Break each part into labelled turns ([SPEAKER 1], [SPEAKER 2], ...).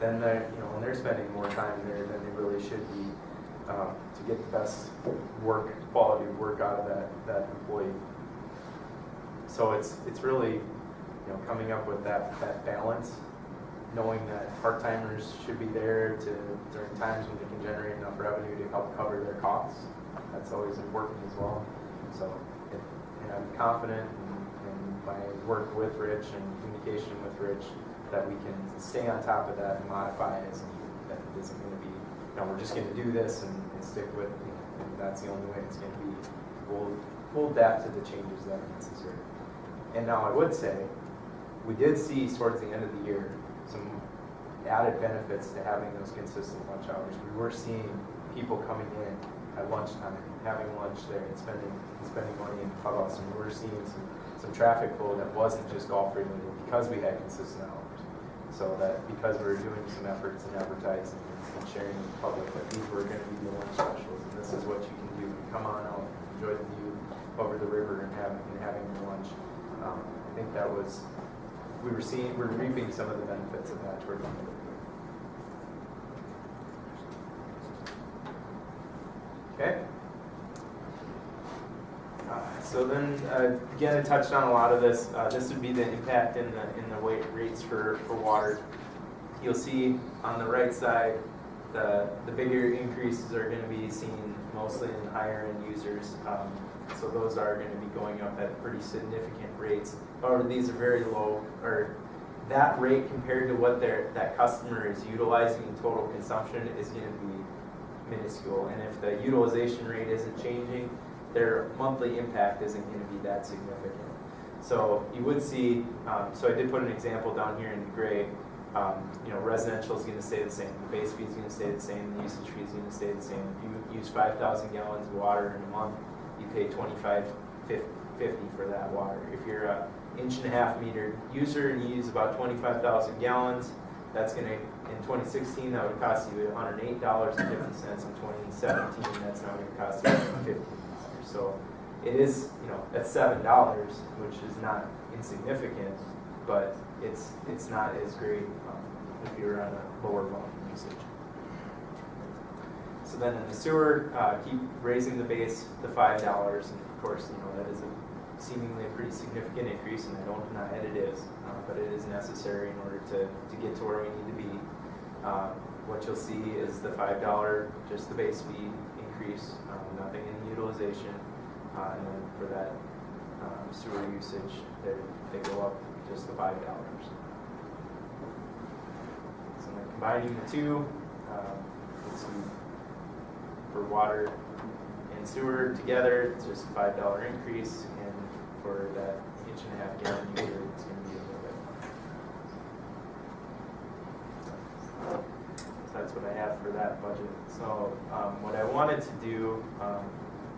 [SPEAKER 1] then when they're spending more time there than they really should be to get the best quality of work out of that employee. So it's really coming up with that balance, knowing that part-timers should be there during times when they can generate enough revenue to help cover their costs. That's always important as well. So I'm confident in my work with Rich and communication with Rich that we can stay on top of that and modify it as needed. That it isn't going to be, we're just going to do this and stick with it, and that's the only way it's going to be. We'll adapt to the changes that are necessary. And now I would say, we did see towards the end of the year some added benefits to having those consistent lunch hours. We were seeing people coming in at lunchtime, having lunch there, and spending money in the clubhouse, and we were seeing some traffic flow that wasn't just golf related because we had consistent hours. So that because we were doing some efforts in advertising and sharing with the public that these were going to be the lunch specials, and this is what you can do. Come on out, enjoy the view over the river and having your lunch. I think that was, we're reaping some of the benefits of that toward the end of the year. Okay. So then, again, I touched on a lot of this. This would be the impact in the rates for water. You'll see on the right side, the bigger increases are going to be seen mostly in higher end users. So those are going to be going up at pretty significant rates. However, these are very low, or that rate compared to what that customer is utilizing in total consumption is going to be minuscule. And if the utilization rate isn't changing, their monthly impact isn't going to be that significant. So you would see, so I did put an example down here in gray. Residential is going to stay the same. The base fee is going to stay the same. The usage fee is going to stay the same. If you use 5,000 gallons of water in a month, you pay $25.50 for that water. If you're an 1.5 meter user and you use about 25,000 gallons, that's going to, in 2016, that would cost you $108.50. In 2017, that's now going to cost you $50. So it is, that's $7, which is not insignificant, but it's not as great if you're on a lower volume usage. So then in the sewer, keep raising the base to $5, and of course, that is seemingly a pretty significant increase, and I don't deny it is, but it is necessary in order to get to where we need to be. What you'll see is the $5, just the base fee increase, nothing in the utilization, and then for that sewer usage, they go up just the $5. So then combining the two, let's see, for water and sewer together, it's just a $5 increase, and for that 1.5 gallon user, it's going to be a little bit more. So that's what I have for that budget. So what I wanted to do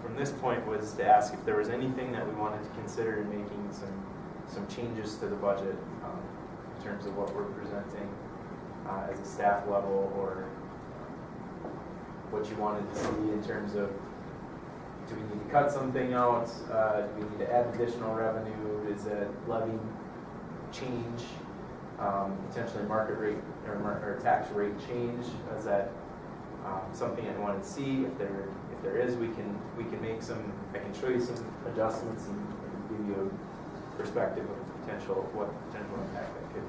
[SPEAKER 1] from this point was to ask if there was anything that we wanted to consider in making some changes to the budget in terms of what we're presenting as a staff level, or what you wanted to see in terms of, do we need to cut something out? Do we need to add additional revenue? Is it levy change, potentially market rate or tax rate change? Is that something I want to see? If there is, we can make some. I can show you some adjustments and give you a perspective of what potential impact that could be.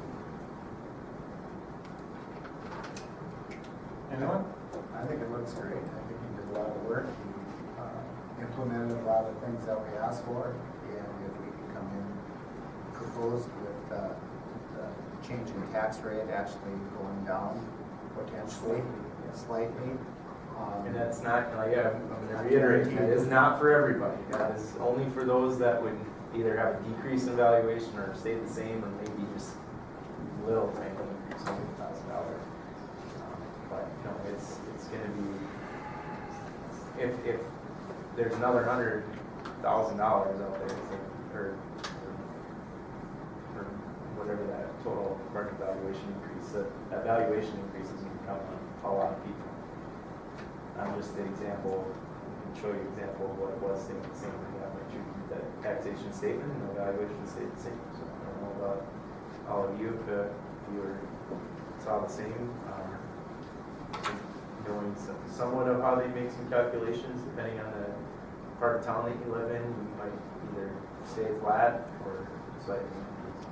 [SPEAKER 2] Anyone? I think it looks great. I think you did a lot of work. You implemented a lot of things that we asked for, and if we can come in proposed with the change in tax rate actually going down potentially, slightly.
[SPEAKER 1] And that's not, I'm going to reiterate, that is not for everybody. That is only for those that would either have a decrease in valuation or stay the same, or maybe just a little tiny increase, $1,000. But it's going to be, if there's another $100,000 out there, or whatever that total market valuation increase, that valuation increase is going to come on a lot of people. I'm just the example. I can show you an example of what it was staying the same. We have the taxation statement and the valuation stayed the same. So I don't know about all of you, if you were it's all the same. Knowing somewhat of how they make some calculations, depending on the part of town that you live in, you might either stay flat or slightly increase.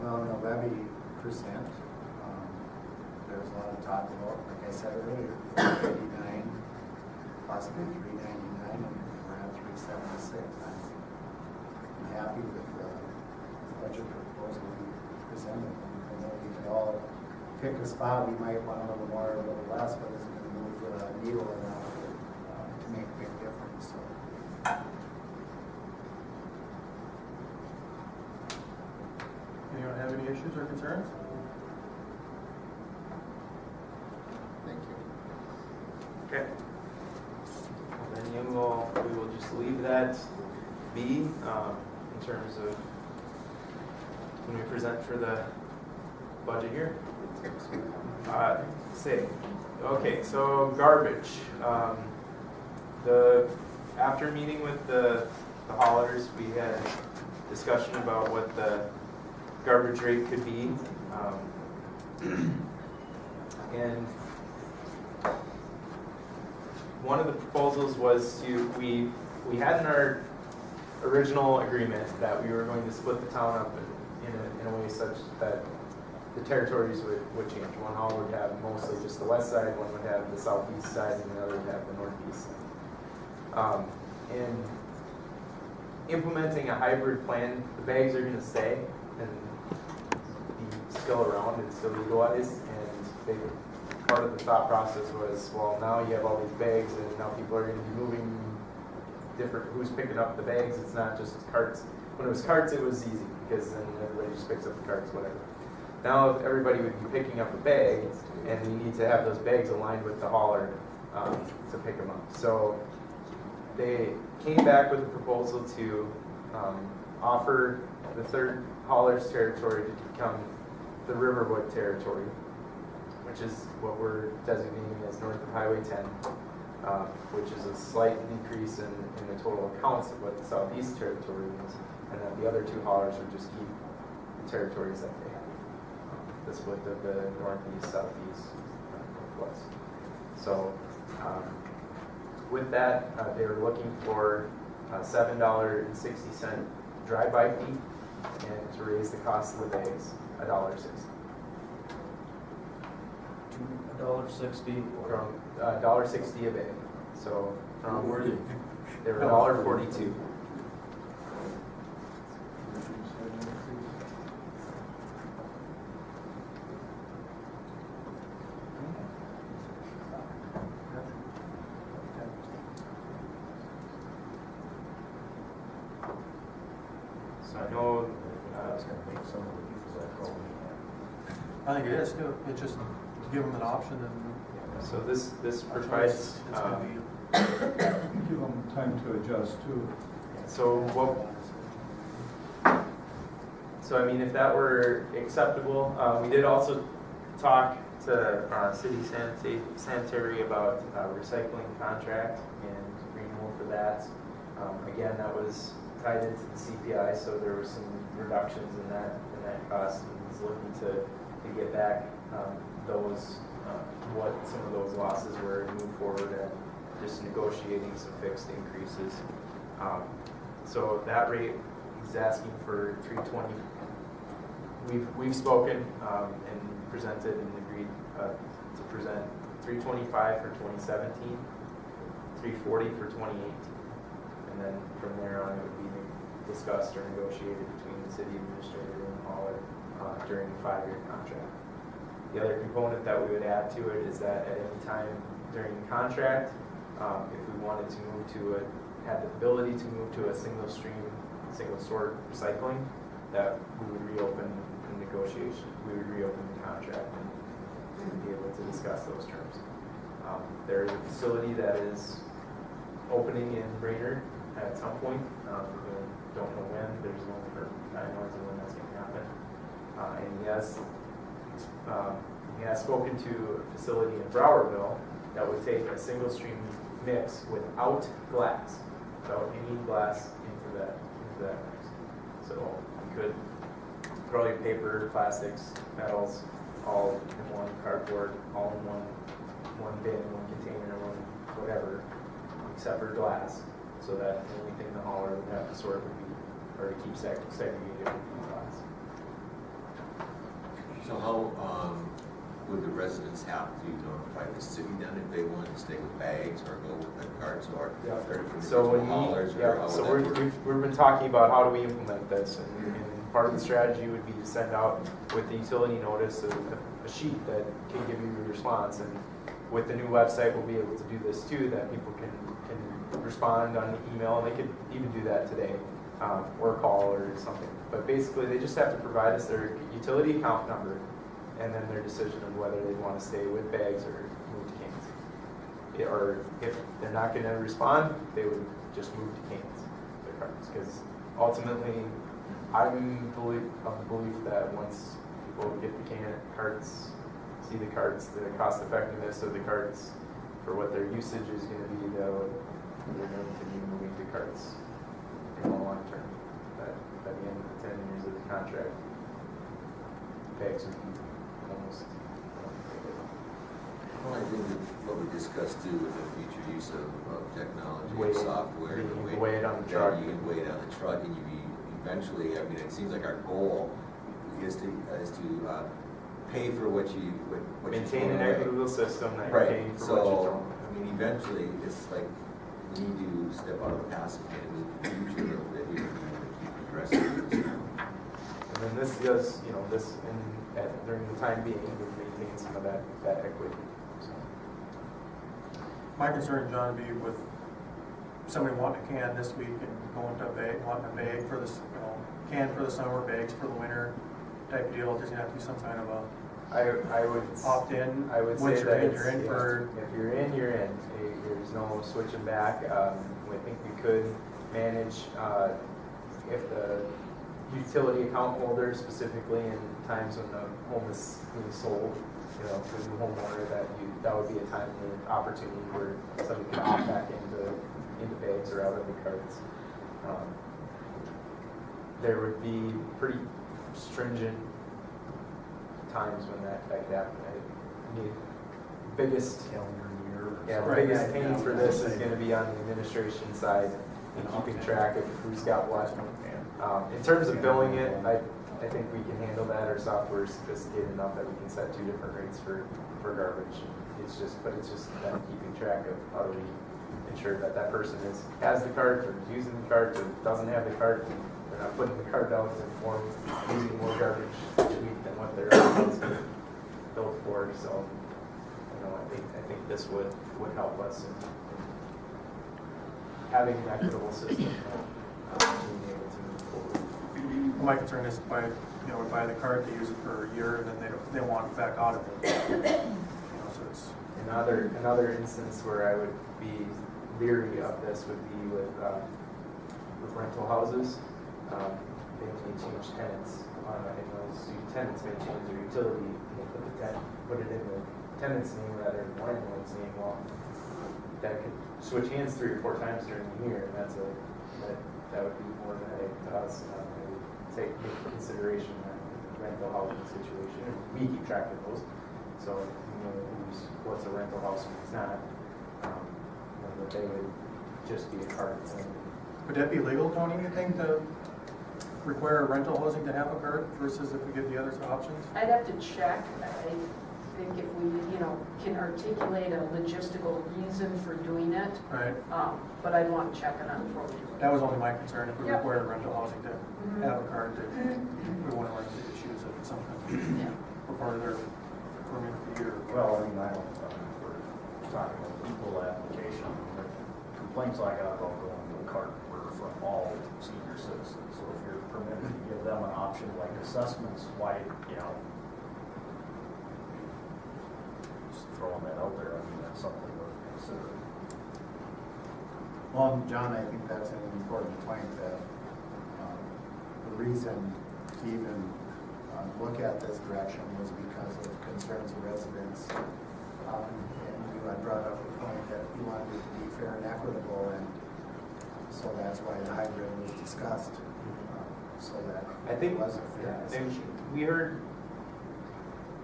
[SPEAKER 2] Well, the levy percent, there's a lot of talk about, like I said earlier, 489, possibly 399, and we're at 376. I'm happy with the budget proposal we presented. I know we could all pick a spot, we might want a little more or a little less, but it's going to move the needle enough to make a big difference. So.
[SPEAKER 3] Anyone have any issues or concerns?
[SPEAKER 2] Thank you.
[SPEAKER 1] Okay. Then we will just leave that be in terms of when we present for the budget here. Okay, so garbage. After meeting with the haulers, we had discussion about what the garbage rate could be. And one of the proposals was we had in our original agreement that we were going to split the town up in a way such that the territories would change. One hall would have mostly just the west side, one would have the southeast side, and the other would have the northeast side. And implementing a hybrid plan, the bags are going to stay and be still around and still utilized. And part of the thought process was, well, now you have all these bags, and now people are going to be moving different. Who's picking up the bags? It's not just carts. When it was carts, it was easy because then everybody just picks up the carts, whatever. Now everybody would be picking up a bag, and we need to have those bags aligned with the hauler to pick them up. So they came back with a proposal to offer the third hauler's territory to become the Riverwood territory, which is what we're designating as north of Highway 10, which is a slight decrease in the total accounts of what the southeast territory is, and then the other two haulers would just keep the territories that they have. The split of the northeast, southeast, northwest. So with that, they were looking for $7.60 drive-by fee and to raise the cost of the bags $1.60.
[SPEAKER 3] $1.60
[SPEAKER 1] From $1.60 a bag. So from they were $1.42. So I know
[SPEAKER 2] It's going to make some of the people that call me.
[SPEAKER 3] I think it is too. It's just to give them an option and
[SPEAKER 1] so this provides
[SPEAKER 3] it's going to be.
[SPEAKER 4] Give them time to adjust too.
[SPEAKER 1] So I mean, if that were acceptable, we did also talk to city sanitary about recycling contract and renewal for that. Again, that was tied into the CPI, so there was some reductions in that cost. And he's looking to get back those what some of those losses were and move forward and just negotiating some fixed increases. So that rate, he's asking for $3.20. We've spoken and presented and agreed to present $3.25 for 2017, $3.40 for 2018, and then from there on it would be discussed or negotiated between the city administrator and the hauler during the 5-year contract. The other component that we would add to it is that at any time during the contract, if we wanted to move to had the ability to move to a single stream, single sort recycling, that we would reopen the negotiation. We would reopen the contract and be able to discuss those terms. There is a facility that is opening in Brainerd at some point. We don't know when. There's no firm timelines on when that's going to happen. And he has spoken to a facility in Browerville that would take a single stream mix without glass, without any glass into that mix. So we could throw your paper, plastics, metals, all in one cardboard, all in one bin, one container, one whatever, except for glass, so that the only thing the hauler would have to sort would be, or to keep segregated would be glass.
[SPEAKER 5] So how would the residents have to notify the city then if they wanted to stay with bags or go with the carts or
[SPEAKER 1] So when
[SPEAKER 5] haulers?
[SPEAKER 1] so we've been talking about how do we implement this, and part of the strategy would be to send out with the utility notice a sheet that can give you a response, and with the new website we'll be able to do this too, that people can respond on email, and they could even do that today, or call or something. But basically they just have to provide us their utility account number and then their decision of whether they want to stay with bags or move to cans. Or if they're not going to respond, they would just move to cans, their carts. Because ultimately, I'm of the belief that once people get the carts, see the carts, the cost effectiveness of the carts for what their usage is going to be, they're going to be moving to carts in the long term. By the end of the 10 years of the contract, bags would be almost.
[SPEAKER 5] Well, I think that what we discussed too with the future use of technology
[SPEAKER 1] Weigh
[SPEAKER 5] and
[SPEAKER 1] it.
[SPEAKER 5] software.
[SPEAKER 1] You
[SPEAKER 5] the
[SPEAKER 1] can
[SPEAKER 5] way
[SPEAKER 1] weigh it on the
[SPEAKER 5] that
[SPEAKER 1] truck.
[SPEAKER 5] You can weigh it on the truck and you be eventually, I mean, it seems like our goal is to pay for what you
[SPEAKER 1] Maintain an
[SPEAKER 5] throw away.
[SPEAKER 1] equitable system that you're
[SPEAKER 5] Right,
[SPEAKER 1] paying for what you're
[SPEAKER 5] so,
[SPEAKER 1] throwing.
[SPEAKER 5] I mean, eventually, it's like, we need to step out of the past and move to the future a little bit here and keep addressing this.
[SPEAKER 1] And then this does, this during the time being would maintain some of that equity. So,
[SPEAKER 3] My concern, John, would be with somebody wanting a can this week and going to wanting a bag for this, can for the summer, bags for the winter type of deal. There's gonna have to be some kind of a
[SPEAKER 1] I would
[SPEAKER 3] opt-in.
[SPEAKER 1] I would
[SPEAKER 3] Once
[SPEAKER 1] say
[SPEAKER 3] you're
[SPEAKER 1] that
[SPEAKER 3] in, you're in for.
[SPEAKER 1] if you're in, you're in. There's no switching back. I think we could manage if the utility account holder, specifically in times when the home is being sold, to the new homeowner, that would be a timely opportunity where somebody could opt back into bags or out of the carts. There would be pretty stringent times when that could happen. The biggest biggest pain for this is going to be on the administration side and keeping track of who's got what. In terms of billing it, I think we can handle that. Our software is sophisticated enough that we can set 2 different rates for garbage. It's just then keeping track of how do we ensure that person has the cart or is using the cart or doesn't have the cart. They're not putting the cart out and using more garbage each week than what they're built for. So, I think this would help us in having an equitable system, being able to move forward.
[SPEAKER 3] My concern is buy the card, they use it for a year, and then they want it back out of it. So it's
[SPEAKER 1] Another instance where I would be leery of this would be with rental houses. They may change tenants. And those tenants may change their utility. Put it in the tenant's name rather than landlord's name. Well, that could switch hands 3 or 4 times during the year, and that would be more than a headache to us. I would take into consideration that rental housing situation, and we keep track of those. So what's a rental house and what's not. That they would just be a cart.
[SPEAKER 3] Would that be legal, Tony, you think, to require rental housing to have a card versus if we give the others options?
[SPEAKER 6] I'd have to check. I think if we, can articulate a logistical reason for doing it,
[SPEAKER 3] Right.
[SPEAKER 6] but I'd want to check it on for you.
[SPEAKER 3] That was only my concern. If we
[SPEAKER 6] Yep.
[SPEAKER 3] require rental housing to have a card, that we want to run into issues if it's something
[SPEAKER 6] Yeah.
[SPEAKER 3] for part of their permit fee or.
[SPEAKER 7] Well, I mean, if we're talking about equal application, the complaints I got about going to a cart were from all senior citizens. So if you're permitted to give them an option like assessments, why, just throwing that out there, I mean, that's something worth considering.
[SPEAKER 2] Well, John, I think that's an important point that the reason to even look at this direction was because of concerns of residents. And I brought up a point that we wanted it to be fair and equitable, and so that's why the hybrid was discussed. so that
[SPEAKER 1] I think,
[SPEAKER 2] it was a
[SPEAKER 1] yeah, I
[SPEAKER 2] fairness
[SPEAKER 1] think
[SPEAKER 2] issue.
[SPEAKER 1] we heard,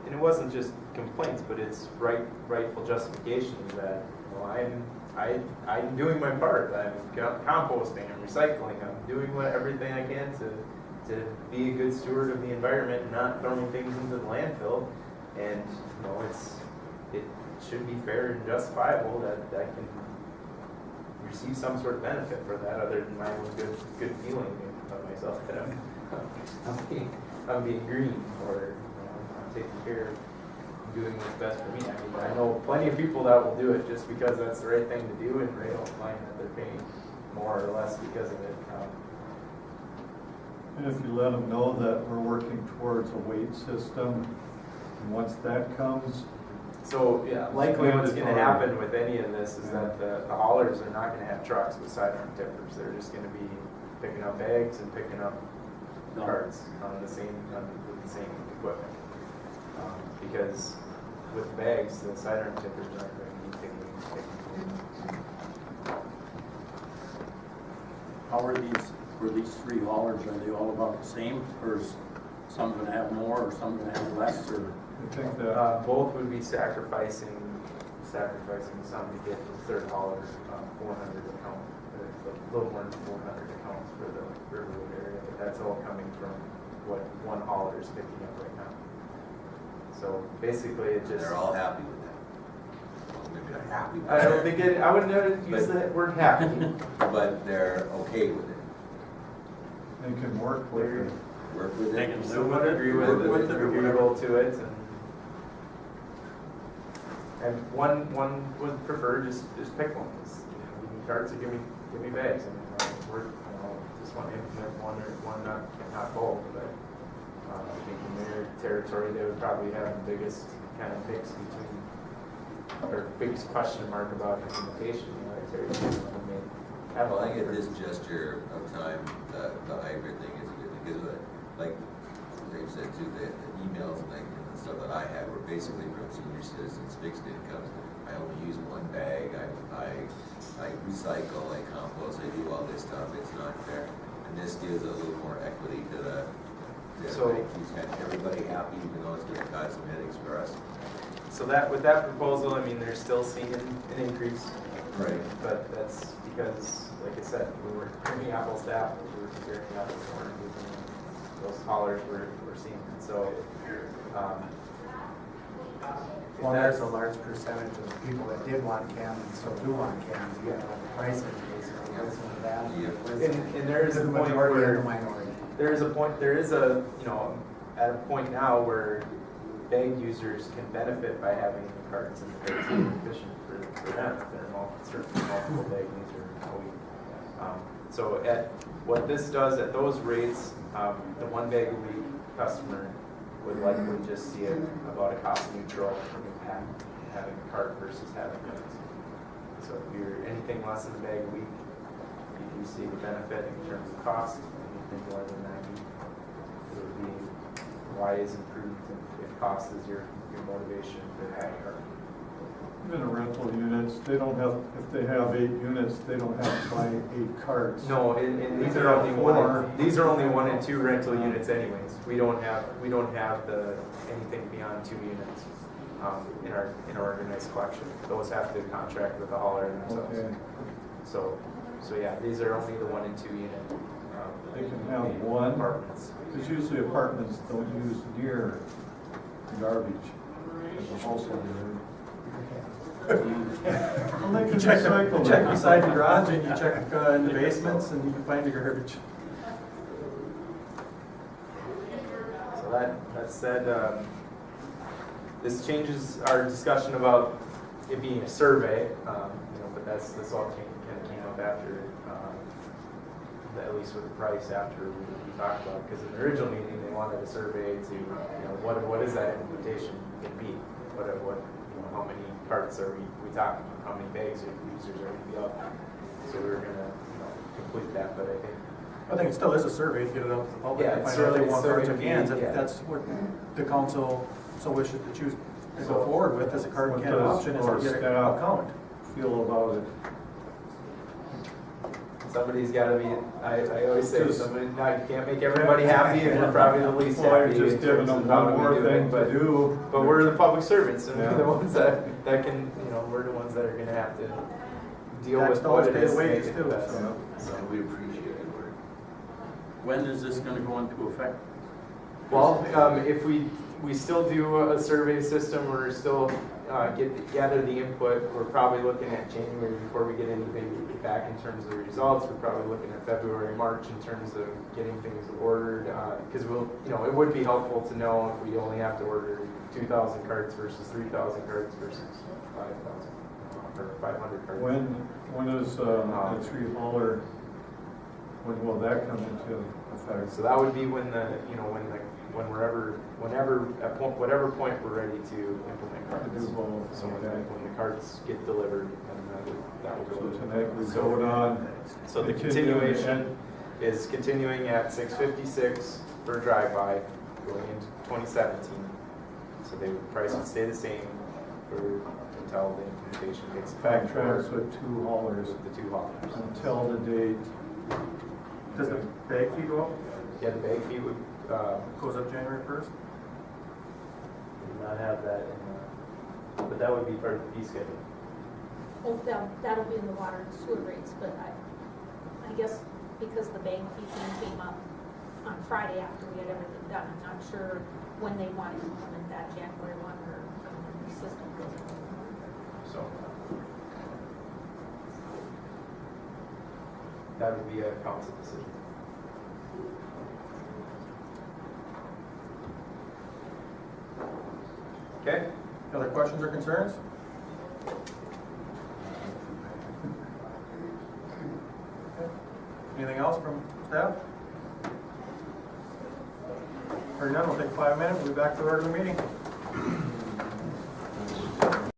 [SPEAKER 1] and it wasn't just complaints, but it's rightful justifications that, you know, I'm doing my part. I'm composting, I'm recycling, I'm doing everything I can to be a good steward of the environment and not throwing things into the landfill. And, you know, it should be fair and justifiable that I can receive some sort of benefit for that, other than my own good feeling of myself that I'm being green, or, you know, I'm taking care of doing what's best for me. I mean, I know plenty of people that will do it just because that's the right thing to do, and they don't mind that they're paying more or less because of it.
[SPEAKER 4] And if you let them know that we're working towards a weight system, and once that comes,
[SPEAKER 1] So, yeah, likely what's gonna
[SPEAKER 4] mandatory.
[SPEAKER 1] happen with any of this is that the haulers are not gonna have trucks with sidearm tippers. They're just gonna be picking up bags and picking up carts with the same equipment. Because with bags, the sidearm tippers aren't gonna be picking.
[SPEAKER 8] How are these three haulers, are they all about the same, or is some gonna have more, or some gonna have less, or?
[SPEAKER 4] I think that,
[SPEAKER 1] Both would be sacrificing some to get the third hauler, 400 account, a little more than 400 accounts for the Riverwood area, but that's all coming from what one hauler is picking up right now. So basically, it just.
[SPEAKER 5] They're all happy with that. Well, maybe not happy with
[SPEAKER 1] I don't
[SPEAKER 5] it,
[SPEAKER 1] think I wouldn't use
[SPEAKER 5] But-
[SPEAKER 1] the word happy.
[SPEAKER 5] but they're okay with it.
[SPEAKER 4] they can work with it.
[SPEAKER 5] Work with
[SPEAKER 8] They
[SPEAKER 5] it.
[SPEAKER 8] can
[SPEAKER 1] Some would agree with
[SPEAKER 8] Work
[SPEAKER 1] it,
[SPEAKER 8] with it or
[SPEAKER 1] agreeable to it, and one would prefer just pick one. Just, you know, give me carts or give me bags. I mean, we're, you know, just want to implement one, not both. But I think in their territory, they would probably have the biggest kind of mix between, or biggest question mark about implementation. You know, their territory may have a
[SPEAKER 5] Well, I get this gesture of time, the hybrid thing is good, because like Dave said too, the emails and the stuff that I have were basically from senior citizens, fixed incomes. I only use one bag, I recycle, I compost, I do all this stuff, it's not fair. And this gives a little more equity to
[SPEAKER 1] So-
[SPEAKER 5] it keeps kind of everybody happy, even though it's gonna cause some headaches for us.
[SPEAKER 1] So that, with that proposal, I mean, they're still seeing an increase.
[SPEAKER 5] Right.
[SPEAKER 1] But that's because, like I said, we were comparing apples to apples, we were comparing apples to oranges, and those haulers were seeing it, so,
[SPEAKER 2] Well, there's a large percentage of people that did want cans and still do want cans, even though the price increase, so it wasn't that.
[SPEAKER 1] And there is a
[SPEAKER 2] The
[SPEAKER 1] point
[SPEAKER 2] majority
[SPEAKER 1] where,
[SPEAKER 2] and the minority.
[SPEAKER 1] there is a, you know, at a point now where bag users can benefit by having the carts and the bags more efficient for them, if they're multiple bag user a week. So what this does at those rates, the 1 bag a week customer would likely just see it about a cost neutral impact, having a cart versus having bags. So if you're anything less than a bag a week, you do see the benefit in terms of cost. Anything more than that, it would be why is improved if cost is your motivation to have a cart.
[SPEAKER 4] Even in rental units, they don't have, if they have 8 units, they don't have to buy 8 carts.
[SPEAKER 1] No, and these
[SPEAKER 4] They
[SPEAKER 1] are
[SPEAKER 4] have
[SPEAKER 1] only
[SPEAKER 4] 4.
[SPEAKER 1] these are only 1 and 2 rental units anyways. We don't have anything beyond 2 units in our organized collection. Those have to contract with the hauler themselves.
[SPEAKER 4] Okay,
[SPEAKER 1] So yeah, these are only the 1 and 2 unit.
[SPEAKER 4] they can have one,
[SPEAKER 1] apartments.
[SPEAKER 4] because usually apartments don't use near garbage as a household. Well, they can recycle
[SPEAKER 3] Check
[SPEAKER 4] it.
[SPEAKER 3] beside the garage, and you check in the basements, and you can find the garbage.
[SPEAKER 1] So that said, this changes our discussion about it being a survey, you know, but this all kind of came up after, at least with the price after we talked about it, because in the original meeting, they wanted a survey to, you know, what is that implementation going to be? What, you know, how many carts are we talking about? How many bags or users are going to be out? So we were going to, you know, complete that, but I think
[SPEAKER 3] I think it still is a survey to get it out to the public,
[SPEAKER 1] Yeah,
[SPEAKER 3] to
[SPEAKER 1] it's
[SPEAKER 3] find out if they
[SPEAKER 1] certainly-
[SPEAKER 3] want carts or
[SPEAKER 1] certainly,
[SPEAKER 3] cans, if
[SPEAKER 1] yeah.
[SPEAKER 3] that's what the council so wishes to choose to
[SPEAKER 1] So-
[SPEAKER 3] go forward with, as a cart and
[SPEAKER 4] What
[SPEAKER 3] can
[SPEAKER 4] does
[SPEAKER 3] option, is
[SPEAKER 4] our
[SPEAKER 3] to get a
[SPEAKER 4] staff
[SPEAKER 3] count.
[SPEAKER 4] feel about it?
[SPEAKER 1] So somebody's gotta be, I always say,
[SPEAKER 4] Just-
[SPEAKER 1] somebody, now you can't make everybody happy, and we're probably the least
[SPEAKER 4] Well,
[SPEAKER 1] happy
[SPEAKER 4] you're
[SPEAKER 1] in
[SPEAKER 4] just giving
[SPEAKER 1] terms
[SPEAKER 4] them
[SPEAKER 1] of how
[SPEAKER 4] one
[SPEAKER 1] we
[SPEAKER 4] more
[SPEAKER 1] do
[SPEAKER 4] thing
[SPEAKER 1] it,
[SPEAKER 4] to do.
[SPEAKER 1] but we're the public servants, and
[SPEAKER 4] Yeah.
[SPEAKER 1] we're the ones that can, we're the ones that are gonna have to deal
[SPEAKER 3] Tax
[SPEAKER 1] with
[SPEAKER 3] dollars
[SPEAKER 1] what it
[SPEAKER 3] pay
[SPEAKER 1] is
[SPEAKER 3] the
[SPEAKER 1] to make
[SPEAKER 3] wages
[SPEAKER 1] it the
[SPEAKER 3] too,
[SPEAKER 1] best.
[SPEAKER 3] so.
[SPEAKER 1] So,
[SPEAKER 5] And we appreciate your work.
[SPEAKER 8] When is this gonna go into effect?
[SPEAKER 1] well, if we still do a survey system, we're still gather the input, we're probably looking at January before we get anything back in terms of the results. We're probably looking at February, March in terms of getting things ordered, because it would be helpful to know if we only have to order 2,000 carts versus 3,000 carts versus 5,000 or 500 carts.
[SPEAKER 4] When is the tree hauler, when will that come into effect?
[SPEAKER 1] So that would be when whatever point we're ready to implement carts.
[SPEAKER 4] To do both,
[SPEAKER 1] So when
[SPEAKER 4] okay.
[SPEAKER 1] the carts get delivered, then that would
[SPEAKER 4] So
[SPEAKER 1] go.
[SPEAKER 4] tonight we vote on.
[SPEAKER 1] So the continuation is continuing at 656 per drive-by going into 2017. So the price would stay the same until the implementation takes effect.
[SPEAKER 4] Contracts with two haulers
[SPEAKER 1] With the two haulers.
[SPEAKER 4] until the date.
[SPEAKER 3] Does the bag fee go up?
[SPEAKER 1] Yeah, the bag fee would,
[SPEAKER 3] Goes up January 1st?
[SPEAKER 1] we do not have that in, but that would be part of the fee schedule.
[SPEAKER 9] Oh, that'll be in the water and sewer rates, but I guess because the bank fee thing came up on Friday after we had everything done, I'm not sure when they want to implement that, January 1 or when the system goes in.
[SPEAKER 1] So that would be a council decision. Okay?
[SPEAKER 3] Other questions or concerns? Okay. Anything else from staff? Hearing none, we'll take 5 minutes, we'll be back to the regular meeting.